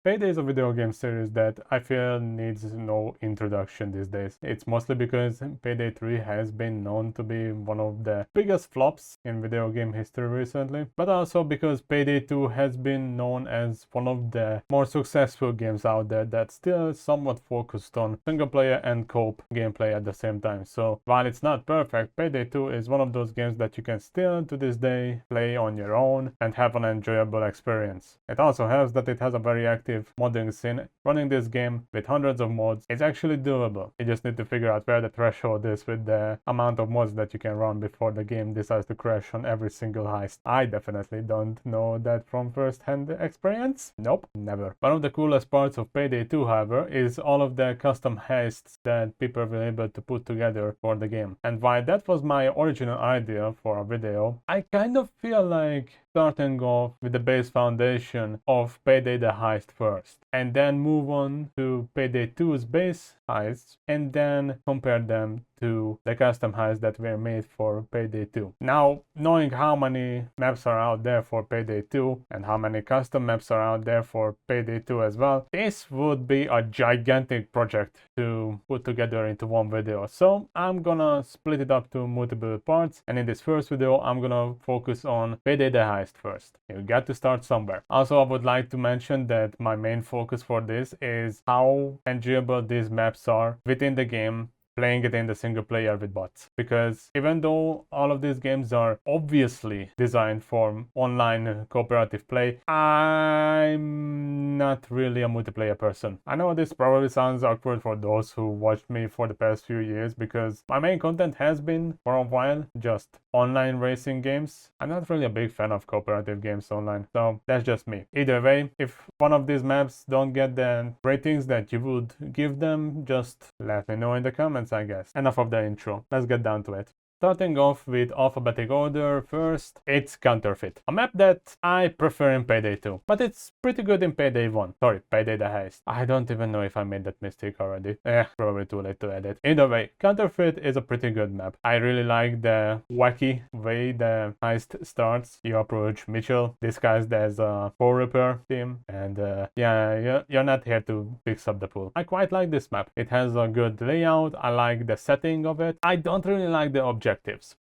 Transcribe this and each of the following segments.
Payday is a video game series that I feel needs no introduction these days. It's mostly because Payday 3 has been known to be one of the biggest flops in video game history recently, but also because Payday 2 has been known as one of the more successful games out there that's still somewhat focused on single player and co-op gameplay at the same time. So while it's not perfect, Payday 2 is one of those games that you can still to this day play on your own and have an enjoyable experience. It also helps that it has a very active modding scene. Running this game with hundreds of mods is actually doable. You just need to figure out where the threshold is with the amount of mods that you can run before the game decides to crash on every single heist. I definitely don't know that from first-hand experience. Nope, never. One of the coolest parts of Payday 2, however, is all of the custom heists that people were able to put together for the game. And while that was my original idea for a video, I kind of feel like starting off with the base foundation of Payday the Heist first, and then move on to Payday 2's base heists, and then compare them to the custom heists that were made for Payday 2. Now, knowing how many maps are out there for Payday 2 and how many custom maps are out there for Payday 2 as well, this would be a gigantic project to put together into one video. So I'm gonna split it up to multiple parts, and in this first video I'm gonna focus on Payday the Heist first. You got to start somewhere. Also, I would like to mention that my main focus for this is how enjoyable these maps are within the game, playing it in the single player with bots. Because even though all of these games are obviously designed for online cooperative play, I'm not really a multiplayer person. I know this probably sounds awkward for those who watched me for the past few years, because my main content has been for a while just online racing games. I'm not really a big fan of cooperative games online, so that's just me. Either way, if one of these maps don't get the ratings that you would give them, just let me know in the comments, I guess. Enough of the intro, let's get down to it. Starting off with alphabetic order, first, it's Counterfeit. A map that I prefer in Payday 2, but it's pretty good in Payday 1. Sorry, Payday the Heist. I don't even know if I made that mistake already. Probably too late to edit. Either way, Counterfeit is a pretty good map. I really like the wacky way the heist starts. You approach Mitchell, disguised as a pool repair team, and yeah, you're not here to fix up the pool. I quite like this map. It has a good layout. I like the setting of it. I don't really like the objectives.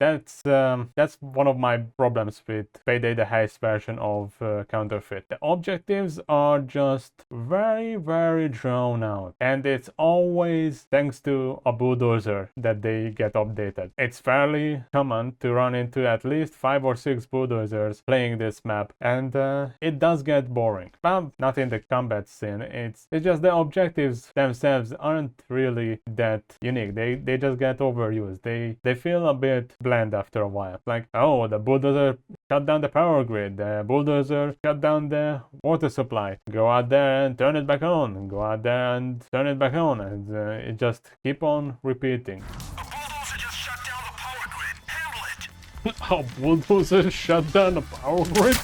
That's one of my problems with Payday the Heist version of Counterfeit. The objectives are just very drawn out, and it's always thanks to a bulldozer that they get updated. It's fairly common to run into at least 5 or 6 bulldozers playing this map, and it does get boring. Well, not in the combat scene. It's just the objectives themselves aren't really that unique. They just get overused. They feel a bit bland after a while. Like, oh, the bulldozer shut down the power grid, the bulldozer shut down the water supply, go out there and turn it back on, go out there and turn it back on, and it just keep on repeating. A bulldozer shut down the power grid?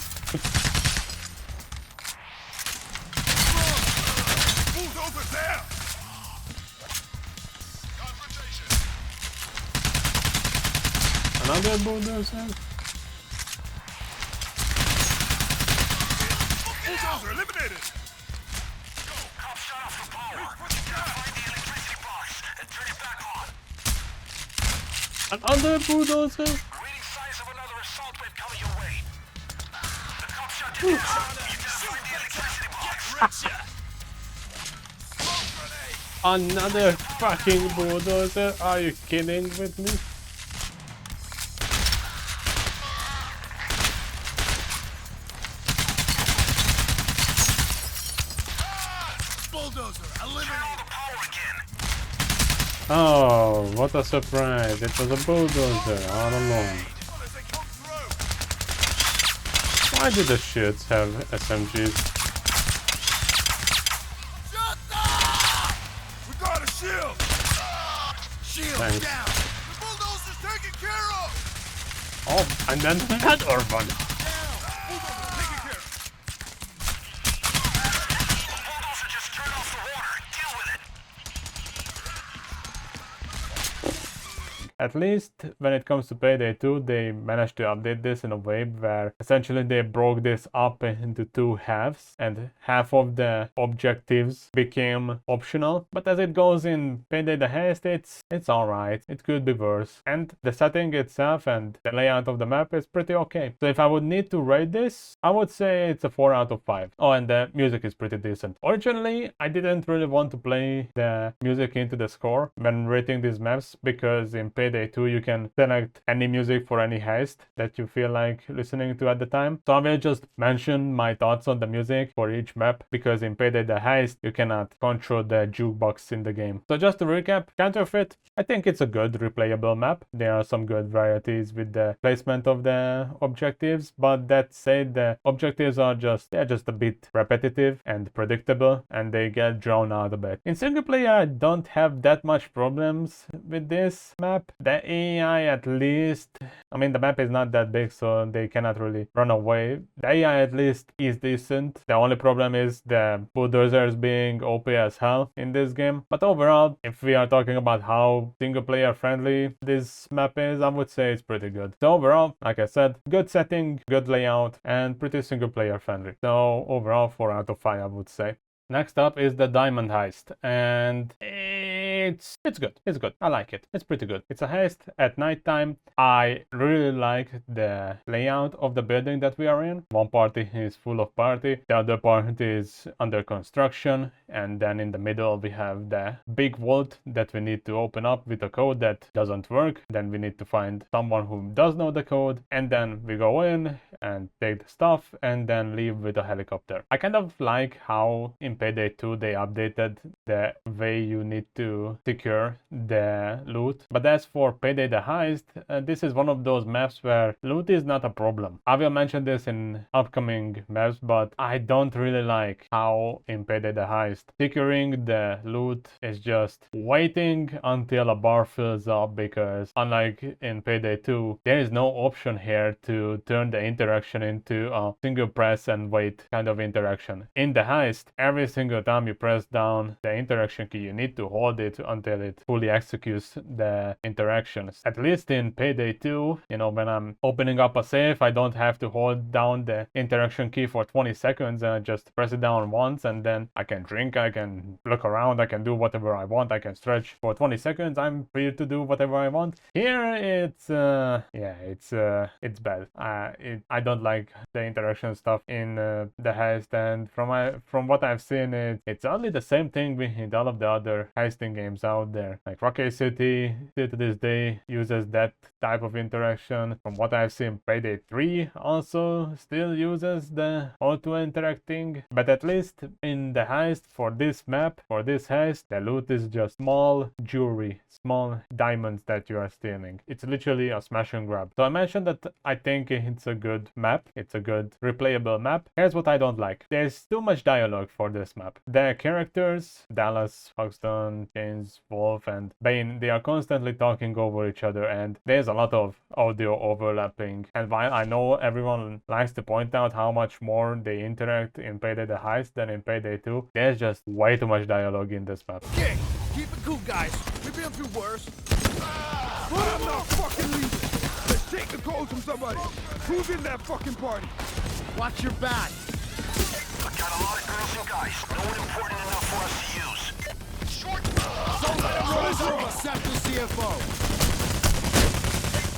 Another bulldozer? Bulldozer eliminated! Go! Cop shut off the power. Find the electricity box and turn it back on. Another bulldozer? Reading signs of another assault wave coming your way. The cop shut it down. You destroyed the electricity box. Another fucking bulldozer? Are you kidding with me? Bulldozer eliminated! Oh, what a surprise. It was a bulldozer all along. Why did the shits have SMGs? Shut up! We got a shield! Shield Thanks. down! The bulldozer's taken care of! Oh, and then another one. at least when it comes to Payday 2, they managed to update this in a way where essentially they broke this up into two halves, and half of the objectives became optional. But as it goes in Payday the Heist, it's alright. It could be worse. And the setting itself and the layout of the map is pretty okay. So if I would need to rate this, I would say it's a 4 out of 5. Oh, and the music is pretty decent. Originally, I didn't really want to play the music into the score when rating these maps, because in Payday 2 you can select any music for any heist that you feel like listening to at the time. So I will just mention my thoughts on the music for each map, because in Payday the Heist you cannot control the jukebox in the game. So just to recap, Counterfeit, I think it's a good replayable map. There are some good varieties with the placement of the objectives, but that said, the objectives are just a bit repetitive and predictable, and they get drawn out a bit. In single player, I don't have that much problems with this map. The AI, at least, I mean, the map is not that big, so they cannot really run away. The AI at least is decent. The only problem is the bulldozers being OP as hell in this game. But overall, if we are talking about how single player friendly this map is, I would say it's pretty good. So overall, like I said, good setting, good layout, and pretty single player friendly. So overall, 4 out of 5, I would say. Next up is the Diamond Heist, and it's good. It's good. I like it. It's pretty good. It's a heist at nighttime. I really like the layout of the building that we are in. One party is full of party, the other party is under construction, and then in the middle we have the big vault that we need to open up with a code that doesn't work. Then we need to find someone who does know the code, and then we go in and take the stuff and then leave with a helicopter. I kind of like how in Payday 2 they updated the way you need to secure the loot. But as for Payday the Heist, this is one of those maps where loot is not a problem. I will mention this in upcoming maps, but I don't really like how in Payday the Heist securing the loot is just waiting until a bar fills up, because unlike in Payday 2, there is no option here to turn the interaction into a single press and wait kind of interaction. In the Heist, every single time you press down the interaction key, you need to hold it until it fully executes the interactions. At least in Payday 2, you know, when I'm opening up a safe, I don't have to hold down the interaction key for 20 seconds, and I just press it down once, and then I can drink, I can look around, I can do whatever I want, I can stretch for 20 seconds, I'm free to do whatever I want. Here it's bad. I don't like the interaction stuff in the Heist, and from what I've seen, it's only the same thing with all of the other heisting games out there. Like Rocket City, still to this day, uses that type of interaction. From what I've seen, Payday 3 also still uses the auto interacting. But at least in the Heist, for this map, for this heist, the loot is just small jewelry, small diamonds that you are stealing. It's literally a smash and grab. So I mentioned that I think it's a good map. It's a good replayable map. Here's what I don't like. There's too much dialogue for this map. The characters, Dallas, Hoxton, James, Wolf, and Bane, they are constantly talking over each other, and there's a lot of audio overlapping. And while I know everyone likes to point out how much more they interact in Payday the Heist than in Payday 2, there's just way too much dialogue in this map. Okay, keep it cool, guys. We've been through worse. But I'm not fucking leaving. Let's take the code from somebody. Who's in that fucking party? Watch your back. I got a lot of girls and guys. No one important enough for us to use. Short. Don't let him run through. Accept the CFO.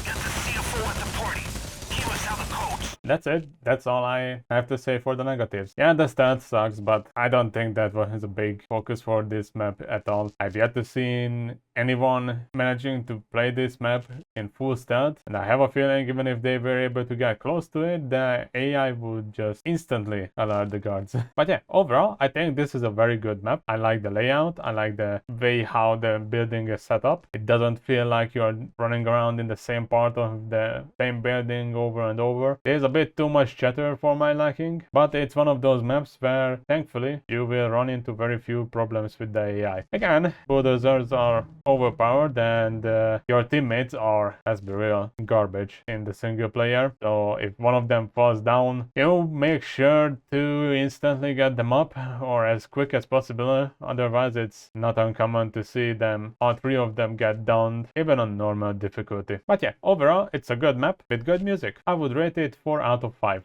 Get the CFO at the party. He must have the codes. That's it. That's all I have to say for the negatives. Yeah, the stat sucks, but I don't think that was a big focus for this map at all. I've yet to see anyone managing to play this map in full stealth, and I have a feeling even if they were able to get close to it, the AI would just instantly alert the guards. But yeah, overall, I think this is a very good map. I like the layout. I like the way how the building is set up. It doesn't feel like you're running around in the same part of the same building over and over. There's a bit too much chatter for my liking, but it's one of those maps where thankfully you will run into very few problems with the AI. Again, bulldozers are overpowered and your teammates are are, let's be real, garbage in the single player. So if one of them falls down, you make sure to instantly get them up or as quick as possible. Otherwise, it's not uncommon to see them, all three of them, get downed, even on normal difficulty. But yeah, overall, it's a good map with good music. I would rate it 4 out of 5.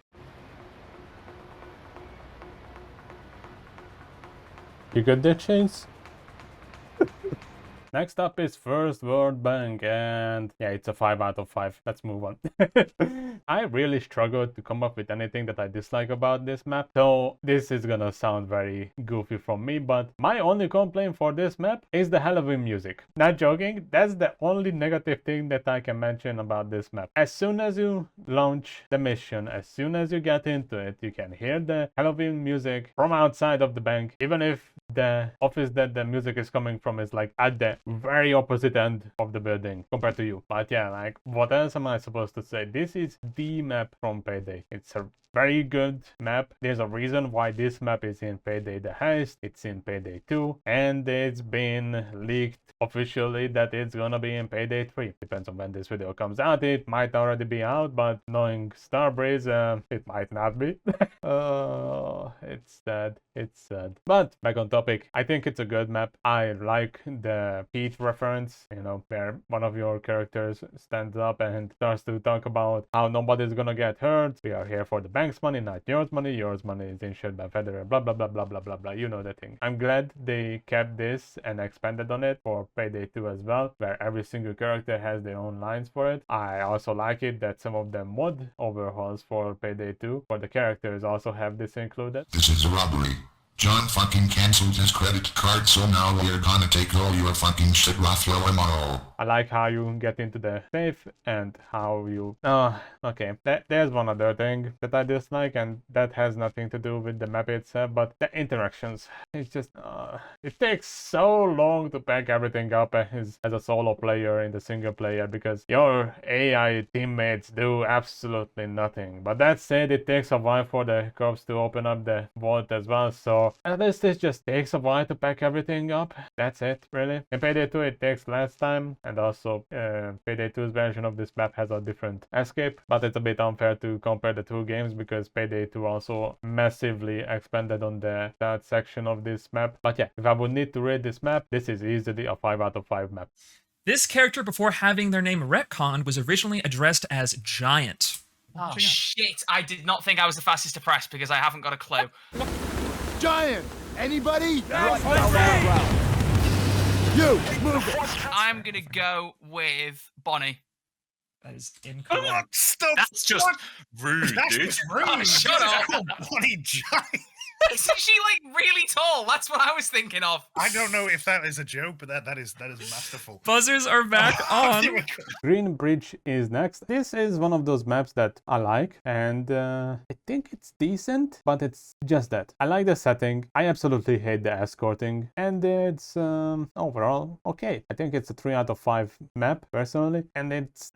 You got that, Chase? Next up is First World Bank, and yeah, it's a 5 out of 5. Let's move on. I really struggled to come up with anything that I dislike about this map, so this is gonna sound very goofy from me, but my only complaint for this map is the Halloween music. Not joking, that's the only negative thing that I can mention about this map. As soon as you launch the mission, as soon as you get into it, you can hear the Halloween music from outside of the bank, even if the office that the music is coming from is like at the very opposite end of the building compared to you. But yeah, like, what else am I supposed to say? This is the map from Payday. It's a very good map. There's a reason why this map is in Payday the Heist, it's in Payday 2, and it's been leaked officially that it's gonna be in Payday 3. Depends on when this video comes out. It might already be out, but knowing Starbreeze, it might not be. It's sad. It's sad. But back on topic, I think it's a good map. I like the Pete reference, you know, where one of your characters stands up and starts to talk about how nobody's gonna get hurt. We are here for the bank's money, not yours money. Yours money is insured by Federal, blah blah blah blah blah blah blah. You know the thing. I'm glad they kept this and expanded on it for Payday 2 as well, where every single character has their own lines for it. I also like it that some of the mod overhauls for Payday 2 for the characters also have this included. This is a robbery. John fucking cancelled his credit card, so now we're gonna take all your fucking shit off your MRO. I like how you get into the safe and how you... okay. There's one other thing that I dislike, and that has nothing to do with the map itself, but the interactions. It's just... it takes so long to pack everything up as a solo player in the single player, because your AI teammates do absolutely nothing. But that said, it takes a while for the cops to open up the vault as well, so at least it just takes a while to pack everything up. That's it, really. In Payday 2 it takes less time, and also Payday 2's version of this map has a different escape, but it's a bit unfair to compare the two games because Payday 2 also massively expanded on the third section of this map. But yeah, if I would need to rate this map, this is easily a 5 out of 5 map. This character, before having their name retconned, was originally addressed as Giant. Oh shit, I did not think I was the fastest to press because I haven't got a clue. Giant! Anybody? You, move it. I'm gonna go with Bonnie. That is incorrect. Stop! That's just rude, That's dude. just rude. Oh, shut up. Bloody giant. Isn't she like really tall? That's what I was thinking of. I don't know if that is a joke, but that is masterful. Buzzers are back on. Green Bridge is next. This is one of those maps that I like, and I think it's decent, but it's just that. I like the setting. I absolutely hate the escorting, and it's overall okay. I think it's a 3 out of 5 map personally, and it's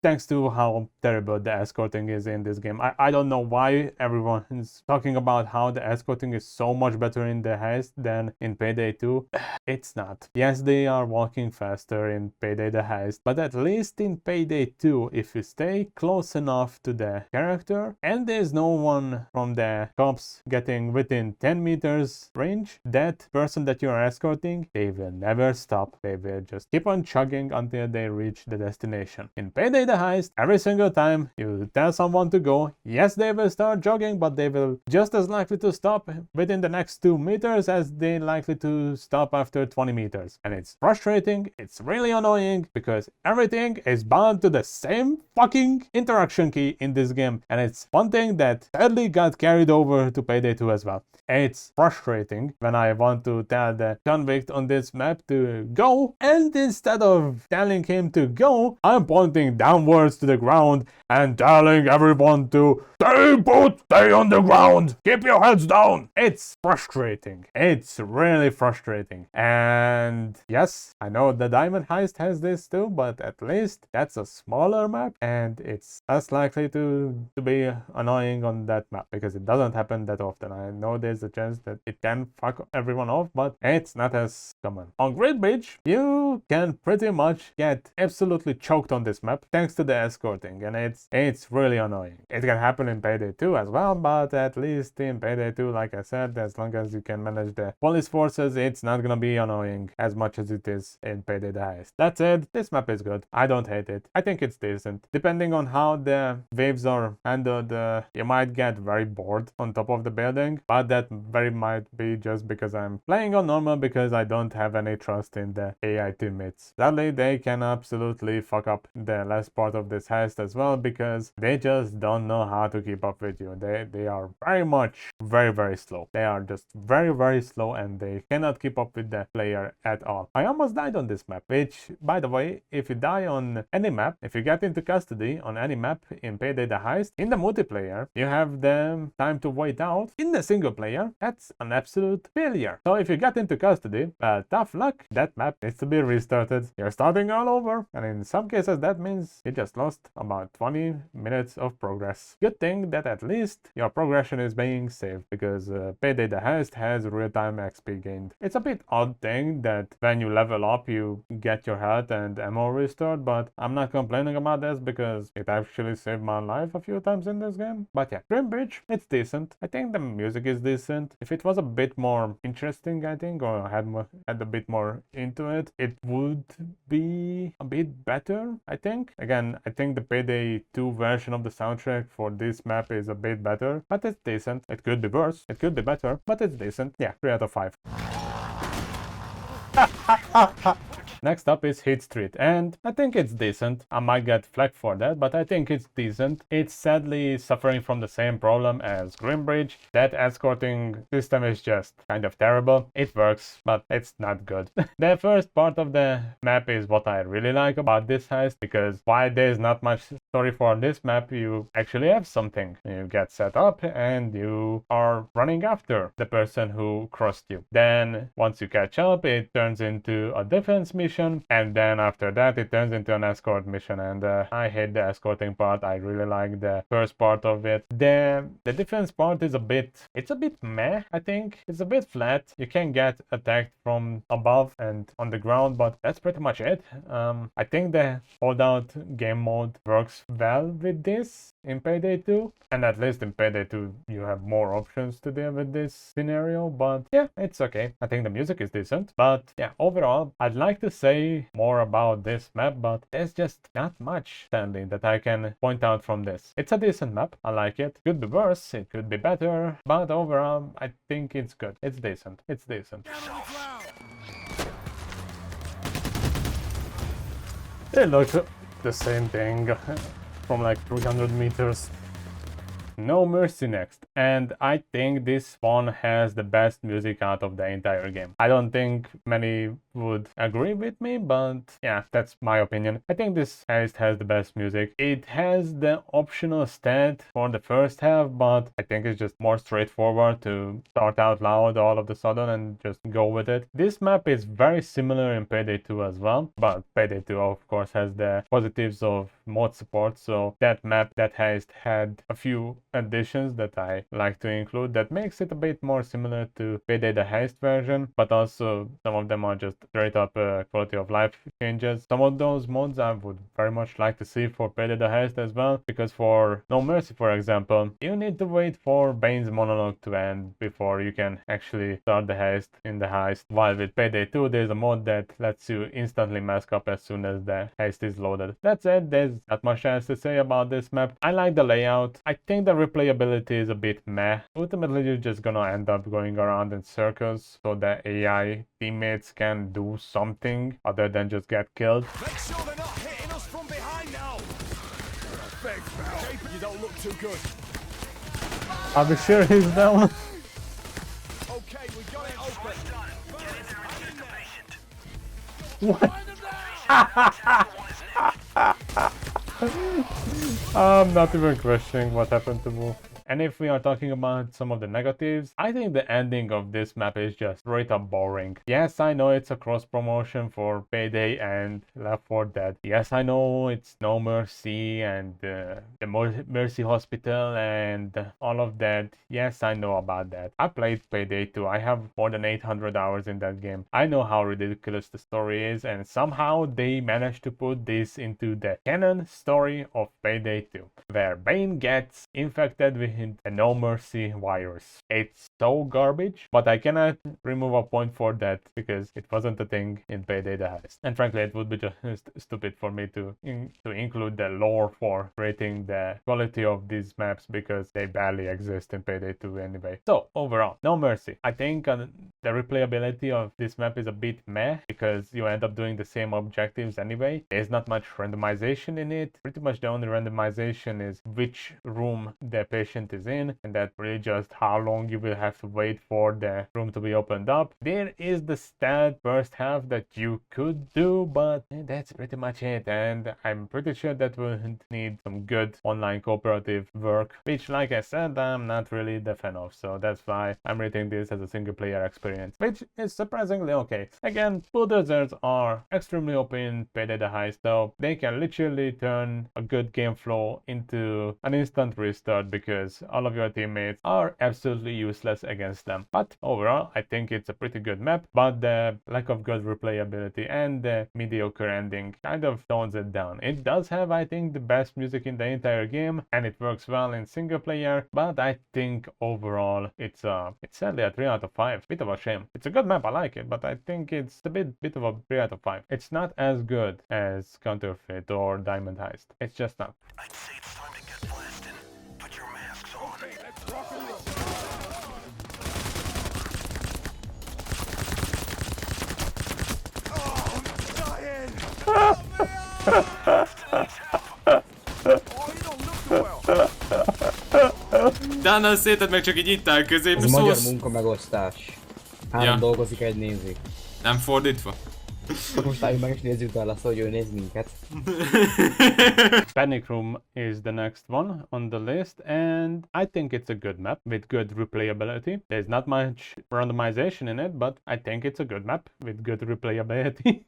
thanks to how terrible the escorting is in this game. I don't know why everyone is talking about how the escorting is so much better in the Heist than in Payday 2. It's not. Yes, they are walking faster in Payday the Heist, but at least in Payday 2, if you stay close enough to the character and there's no one from the cops getting within 10 meters range, that person that you are escorting, they will never stop. They will just keep on chugging until they reach the destination. In Payday the Heist, every single time you tell someone to go, yes, they will start jogging, but they will just as likely to stop within the next 2 meters as they're likely to stop after 20 meters. And it's frustrating, it's really annoying, because everything is bound to the same fucking interaction key in this game. And it's one thing that sadly got carried over to Payday 2 as well. It's frustrating when I want to tell the convict on this map to go, and instead of telling him to go, I'm pointing downwards to the ground and telling everyone to stay put, stay on the ground, keep your heads goes down. It's frustrating. It's really frustrating. And yes, I know the Diamond Heist has this too, but at least that's a smaller map and it's less likely to be annoying on that map because it doesn't happen that often. I know there's a chance that it can fuck everyone off, but it's not as common. On Great Bridge, you can pretty much get absolutely choked on this map thanks to the escorting, and it's really annoying. It can happen in Payday 2 as well, but at least in Payday 2, like I said, as long as you can manage the police forces, it's not gonna be annoying as much as it is in Payday the Heist. That said, this map is good. I don't hate it. I think it's decent. Depending on how the waves are handled, you might get very bored on top of the building, but that very might be just because I'm playing on normal because I don't have any trust in the AI teammates. Sadly, they can absolutely fuck up the last part of this heist as well because they just don't know how to keep up with you. They are very much very slow. They are just very slow and they cannot keep up with the player at all. I almost died on this map, which, by the way, if you die on any map, if you get into custody on any map in Payday the Heist, in the multiplayer, you have the time to wait out. In the single player, that's an absolute failure. So if you get into custody, tough luck, that map needs to be restarted. You're starting all over, and in some cases that means you just lost about 20 minutes of progress. Good thing that at least your progression is being saved, because Payday the Heist has real-time XP gained. It's a bit odd thing that when you level up you get your health and ammo restored, but I'm not complaining about this because it actually saved my life a few times in this game. But yeah, Grim Bridge, it's decent. I think the music is decent. If it was a bit more interesting, I think, or had a bit more into it, it would be a bit better, I think. Again, I think the Payday 2 version of the soundtrack for this map is a bit better, but it's decent. It could be worse, it could be better, but it's decent. Yeah, 3 out of 5. Next up is Hit Street, and I think it's decent. I might get flack for that, but I think it's decent. It's sadly suffering from the same problem as Grimbridge. That escorting system is just kind of terrible. It works, but it's not good. The first part of the map is what I really like about this heist, because while there's not much story for this map, you actually have something. You get set up and you are running after the person who crossed you. Then once you catch up, it turns into a defense mission, and then after that it turns into an escort mission, and I hate the escorting part. I really like the first part of it. The defense part is a bit meh. I think it's a bit flat. You can get attacked from above and on the ground, but that's pretty much it. I think the holdout game mode works well with this in Payday 2, and at least in Payday 2 you have more options to deal with this scenario. But yeah, it's okay. I think the music is decent, but yeah, overall I'd like to say more about this map, but there's just not much, Stanley, that I can point out from this. It's a decent map. I like it. Could be worse, it could be better, but overall I think it's good. It's decent. It's decent. It looks the same thing from like 300 meters. No Mercy next, and I think this one has the best music out of the entire game. I don't think many would agree with me, but yeah, that's my opinion. I think this heist has the best music. It has the optional stat for the first half, but I think it's just more straightforward to start out loud all of a sudden and just go with it. This map is very similar in Payday 2 as well, but Payday 2 of course has the positives of mod support, so that map, that heist, had a few additions that I like to include that makes it a bit more similar to Payday the Heist version, but also some of them are just straight up quality of life changes. Some of those mods I would very much like to see for Payday the Heist as well, because for No Mercy, for example, you need to wait for Bane's monologue to end before you can actually start the heist in the heist, while with Payday 2 there's a mod that lets you instantly mask up as soon as the heist is loaded. That said, there's not much else to say about this map. I like the layout. I think the replayability is a bit meh. Ultimately you're just gonna end up going around in circles so the AI teammates can do something other than just get killed. Make sure they're not hitting us from behind now. Thanks, pal. You don't look too good. Are we sure he's down? Okay, we got it open. Get in there and get the patient. I'm not even questioning what happened to Wolf. And if we are talking about some of the negatives, I think the ending of this map is just straight up boring. Yes, I know it's a cross promotion for Payday and Left 4 Dead. Yes, I know it's No Mercy and the Mercy Hospital and all of that. Yes, I know about that. I played Payday 2. I have more than 800 hours in that game. I know how ridiculous the story is, and somehow they managed to put this into the canon story of Payday 2, where Bane gets infected with a No Mercy virus. It's so garbage, but I cannot remove a point for that because it wasn't a thing in Payday the Heist. And frankly, it would be just stupid for me to include the lore for rating the quality of these maps because they barely exist in Payday 2 anyway. So overall, No Mercy. I think the replayability of this map is a bit meh because you end up doing the same objectives anyway. There's not much randomization in it. Pretty much the only randomization is which room the patient is in, and that's really just how long you will have to wait for the room to be opened up. There is the stat first half that you could do, but that's pretty much it, and I'm pretty sure that will need some good online cooperative work, which, like I said, I'm not really the fan of, so that's why I'm rating this as a single player experience, which is surprisingly okay. Again, bulldozers are extremely open in Payday the Heist, so they can literally turn a good game flow into an instant restart because all of your teammates are absolutely useless against them. But overall, I think it's a pretty good map, but the lack of good replayability and the mediocre ending kind of tones it down. It does have, I think, the best music in the entire game, and it works well in single player, but I think overall it's sadly a 3 out of 5. Bit of a shame. It's a good map, I like it, but I think it's a bit of a 3 out of 5. It's not as good as Counterfeit or Diamond Heist. It's just not. I'd say it's time to get blasted. Put your masks on. Okay, let's rock and roll. Oh, you don't look too well. Utána a szétet meg csak így itt áll középen, Ez magyar szósz... munkamegosztás. 3 dolgozik, egy nézik. Nem fordítva? Most álljunk meg és nézzük be azt, hogy ő néz minket. Panic Room is the next one on the list, and I think it's a good map with good replayability. There's not much randomization in it, but I think it's a good map with good replayability.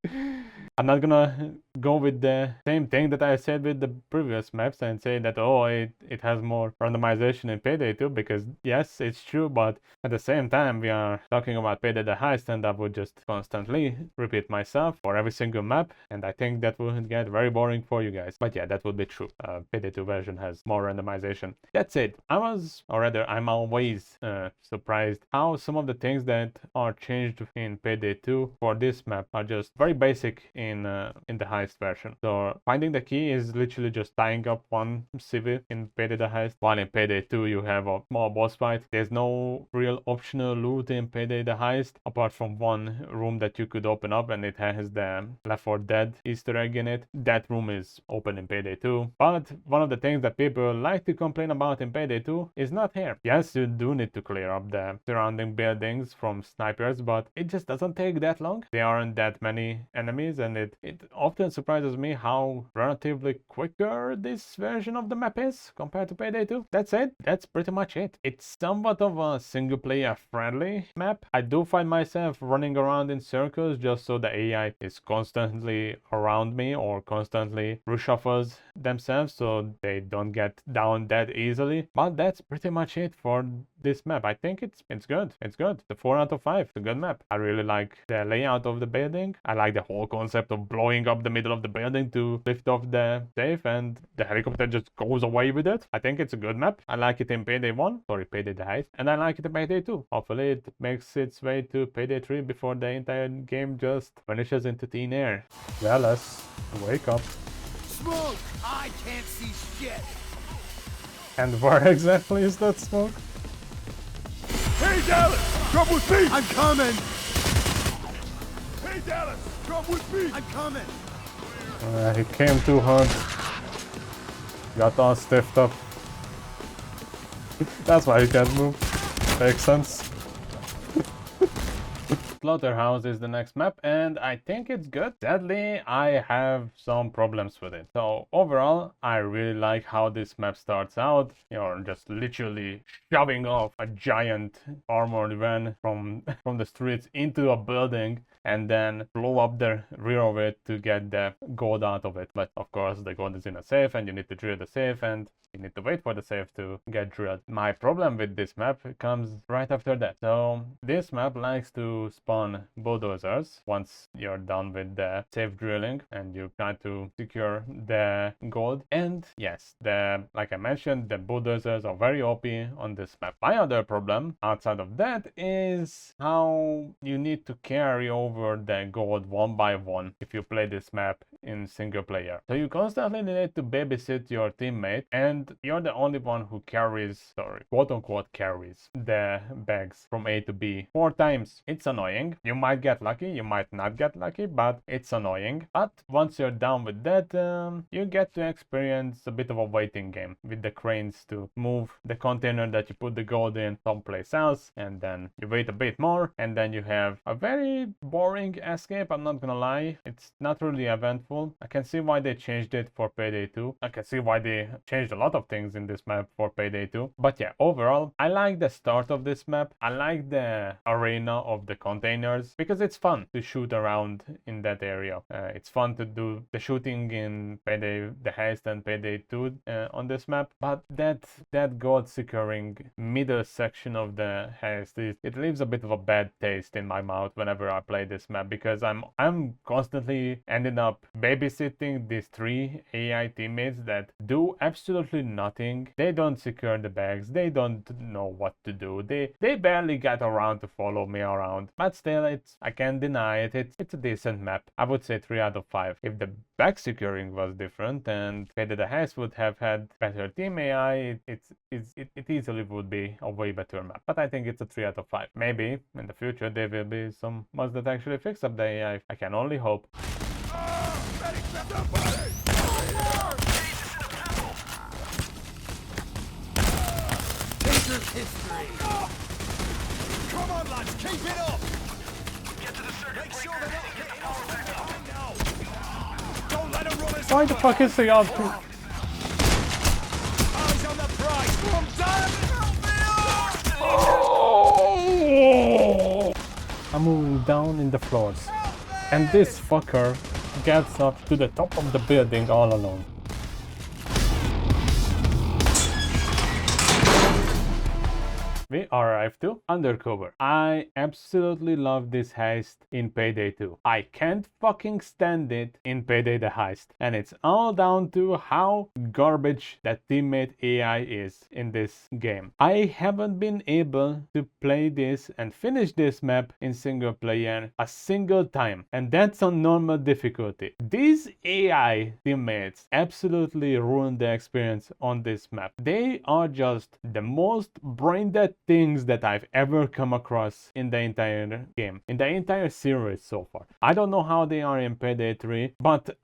I'm not gonna go with the same thing that I said with the previous maps and say that, oh, it has more randomization in Payday 2, because yes, it's true, but at the same time, we are talking about Payday the Heist, and I would just constantly repeat myself for every single map, and I think that would get very boring for you guys. But yeah, that would be true. Payday 2 version has more randomization. That's it. I'm always surprised how some of the things that are changed in Payday 2 for this map are just very basic in the Heist version. So finding the key is literally just tying up one civil in Payday the Heist, while in Payday 2 you have a small boss fight. There's no real optional loot in Payday the Heist apart from one room that you could open up, and it has the Left 4 Dead Easter egg in it. That room is open in Payday 2. But one of the things that people like to complain about in Payday 2 is not here. Yes, you do need to clear up the surrounding buildings from snipers, but it just doesn't take that long. There aren't that many enemies, and it often surprises me how relatively quicker this version of the map is compared to Payday 2. That's it. That's pretty much it. It's somewhat of a single player friendly map. I do find myself running around in circles just so the AI is constantly around me or constantly reshuffles themselves so they don't get down that easily. But that's pretty much it for this map. I think it's good. It's good. The 4 out of 5. It's a good map. I really like the layout of the building. I like the whole concept of blowing up the middle of the building to lift off the safe and the helicopter just goes away with it. I think it's a good map. I like it in Payday 1, Payday the Heist, and I like it in Payday 2. Hopefully it makes its way to Payday 3 before the entire game just vanishes into thin air. Dallas, wake up. Smoke! I can't see shit! And where exactly is that smoke? Hey, Dallas! Come with me! I'm coming! Hey, Dallas! Come with me! I'm coming! He came too hard. Got all stiffed up. That's why he can't move. Makes sense. Slaughterhouse is the next map, and I think it's good. Sadly, I have some problems with it. So overall, I really like how this map starts out. You're just literally shoving off a giant armored van from from the streets into a building and then blow up the rear of it to get the gold out of it. But of course, the gold is in a safe and you need to drill the safe and you need to wait for the safe to get drilled. My problem with this map comes right after that. So this map likes to spawn bulldozers once you're done with the safe drilling and you try to secure the gold. And yes, like I mentioned, the bulldozers are very OP on this map. My other problem outside of that is how you need to carry over the gold one by one if you play this map in single player. So you constantly need to babysit your teammate and you're the only one who carries, quote unquote carries the bags from A to B 4 times. It's annoying. You might get lucky, you might not get lucky, but it's annoying. But once you're done with that, you get to experience a bit of a waiting game with the cranes to move the container that you put the gold in someplace else, and then you wait a bit more, and then you have a very boring escape. I'm not gonna lie, it's not really eventful. I can see why they changed it for Payday 2. I can see why they changed a lot of things in this map for Payday 2. But yeah, overall, I like the start of this map. I like the arena of the containers because it's fun to shoot around in that area. It's fun to do the shooting in Payday, the Heist and Payday 2 on this map. But that gold securing middle section of the Heist, it leaves a bit of a bad taste in my mouth whenever I play this map because I'm constantly ending up babysitting these 3 AI teammates that do absolutely nothing. They don't secure the bags. They don't know what to do. They barely get around to follow me around. But still, I can't deny it. It's a decent map. I would say 3 out of 5. If the bag securing was different and Payday the Heist would have had better team AI, it easily would be a way better map. But I think it's a 3 out of 5. Maybe in the future there will be some mods that actually fix up the AI. I can only hope. History. Come on, lads, keep it up. Get to the circuit Make sure breaker they're and not get the getting power us back on. now. Don't let them run us. Why the fuck is he out? Eyes on the prize. From down. Oh! I'm moving down in the floors, and this fucker gets up to the top of the building all alone. We arrived to Undercover. I absolutely love this heist in Payday 2. I can't fucking stand it in Payday the Heist. And it's all down to how garbage that teammate AI is in this game. I haven't been able to play this and finish this map in single player a single time. And that's on normal difficulty. These AI teammates absolutely ruined the experience on this map. They are just the most brain dead things that I've ever come across in the entire game, in the entire series so far. I don't know how they are in Payday 3, but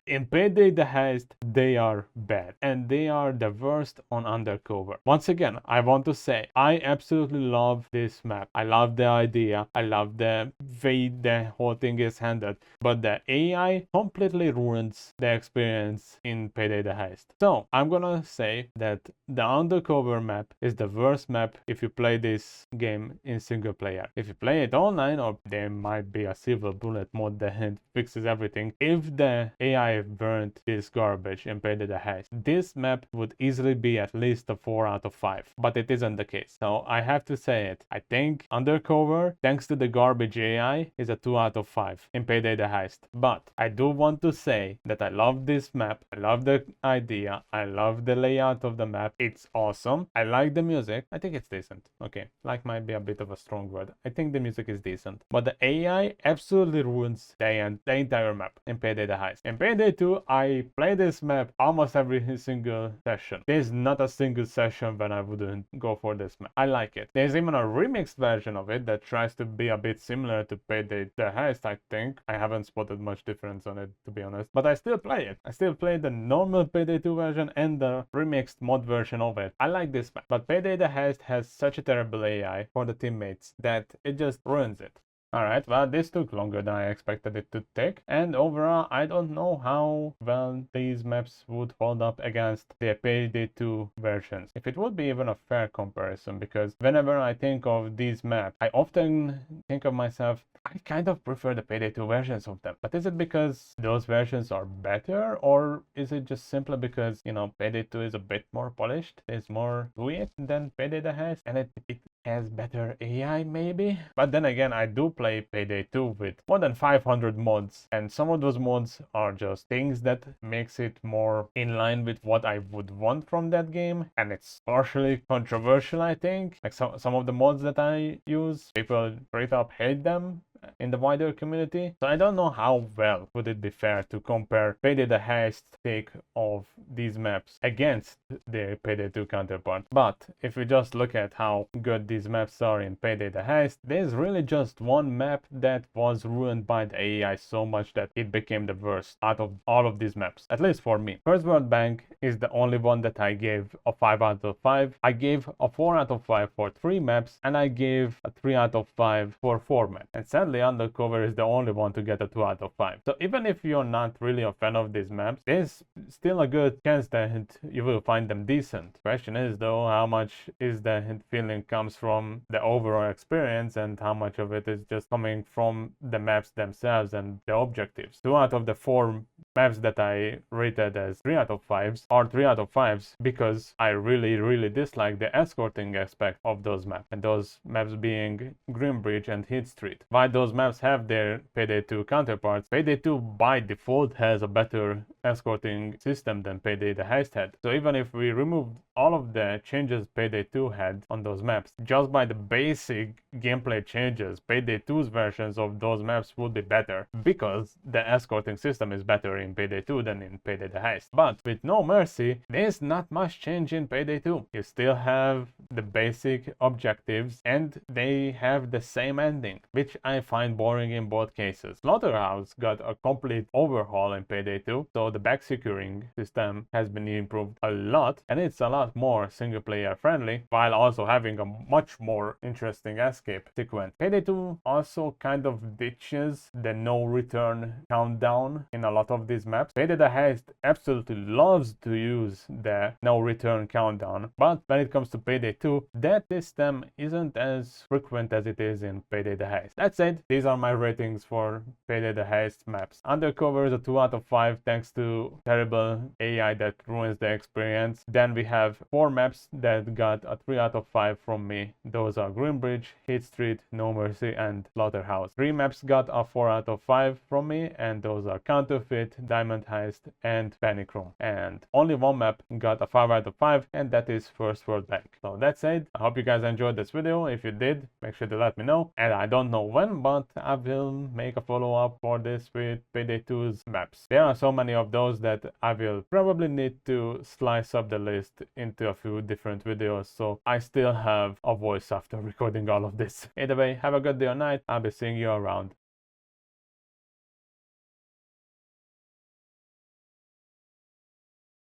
in Payday the Heist, they are bad. And they are the worst on Undercover. Once again, I want to say, I absolutely love this map. I love the idea. I love the way the whole thing is handled. But the AI completely ruins the experience in Payday the Heist. So, I'm gonna say that the Undercover map is the worst map if you play this game in single player. If you play it online, or there might be a silver bullet mode that fixes everything. If the AI burnt this garbage and Payday the Heist, this map would easily be at least a 4 out of 5, but it isn't the case. So I have to say it. I think Undercover, thanks to the garbage AI, is a 2 out of 5 in Payday the Heist. But I do want to say that I love this map. I love the idea. I love the layout of the map. It's awesome. I like the music. I think it's decent. Okay, like might be a bit of a strong word. I think the music is decent. But the AI absolutely ruins the entire map in Payday the Heist. In Payday 2, I play this map almost every single session. There's not a single session when I wouldn't go for this map. I like it. There's even a remixed version of it that tries to be a bit similar to Payday the Heist, I think. I haven't spotted much difference on it, to be honest. But I still play it. I still play the normal Payday 2 version and the remixed mod version of it. I like this map. But Payday the Heist has such a terrible AI for the teammates that it just ruins it. Alright, well, this took longer than I expected it to take, and overall, I don't know how well these maps would hold up against the Payday 2 versions. If it would be even a fair comparison, because whenever I think of these maps, I often think of myself, I kind of prefer the Payday 2 versions of them. But is it because those versions are better, or is it just simply because, you know, Payday 2 is a bit more polished, there's more to it than Payday the Heist, and it has better AI maybe? But then again, I do play Payday 2 with more than 500 mods, and some of those mods are just things that makes it more in line with what I would want from that game, and it's partially controversial, I think. Like some of the mods that I use, people straight up hate them in the wider community. So I don't know how well would it be fair to compare Payday the Heist take of these maps against the Payday 2 counterpart. But if we just look at how good these maps are in Payday the Heist, there's really just one map that was ruined by the AI so much that it became the worst out of all of these maps, at least for me. First World Bank is the only one that I gave a 5 out of 5. I gave a 4 out of 5 for 3 maps, and I gave a 3 out of 5 for 4 maps. And sadly, Undercover is the only one to get a 2 out of 5. So even if you're not really a fan of these maps, there's still a good chance that you will find them decent. Question is though, how much is the feeling comes from the overall experience and how much of it is just coming from the maps themselves and the objectives. 2 out of the 4 maps that I rated as 3 out of 5s are 3 out of 5s because I really dislike the escorting aspect of those maps, and those maps being Greenbridge and Heat Street. While those maps have their Payday 2 counterparts, Payday 2 by default has a better escorting system than Payday the Heist had. So even if we removed all of the changes Payday 2 had on those maps, just by the basic gameplay changes, Payday 2's versions of those maps would be better because the escorting system is better in Payday 2 than in Payday the Heist. But with No Mercy, there's not much change in Payday 2. You still have the basic objectives and they have the same ending, which I find boring in both cases. Slaughterhouse got a complete overhaul in Payday 2, so the back securing system has been improved a lot, and it's a lot more single player friendly, while also having a much more interesting escape sequence. Payday 2 also kind of ditches the no return countdown in a lot of these maps. Payday the Heist absolutely loves to use the no return countdown, but when it comes to Payday 2, that system isn't as frequent as it is in Payday the Heist. That said, these are my ratings for Payday the Heist maps. Undercover is a 2 out of 5 thanks to terrible AI that ruins the experience. Then we have 4 maps that got a 3 out of 5 from me. Those are Greenbridge, Heat Street, No Mercy, and Slaughterhouse. 3 maps got a 4 out of 5 from me, and those are Counterfeit, Diamond Heist, and Panic Room. And only 1 map got a 5 out of 5, and that is First World Bank. So that said, I hope you guys enjoyed this video. If you did, make sure to let me know. And I don't know when, but I will make a follow-up for this with Payday 2's maps. There are so many of those that I will probably need to slice up the list into a few different videos, so I still have a voice after recording all of this. Either way, have a good day or night. I'll be seeing you around.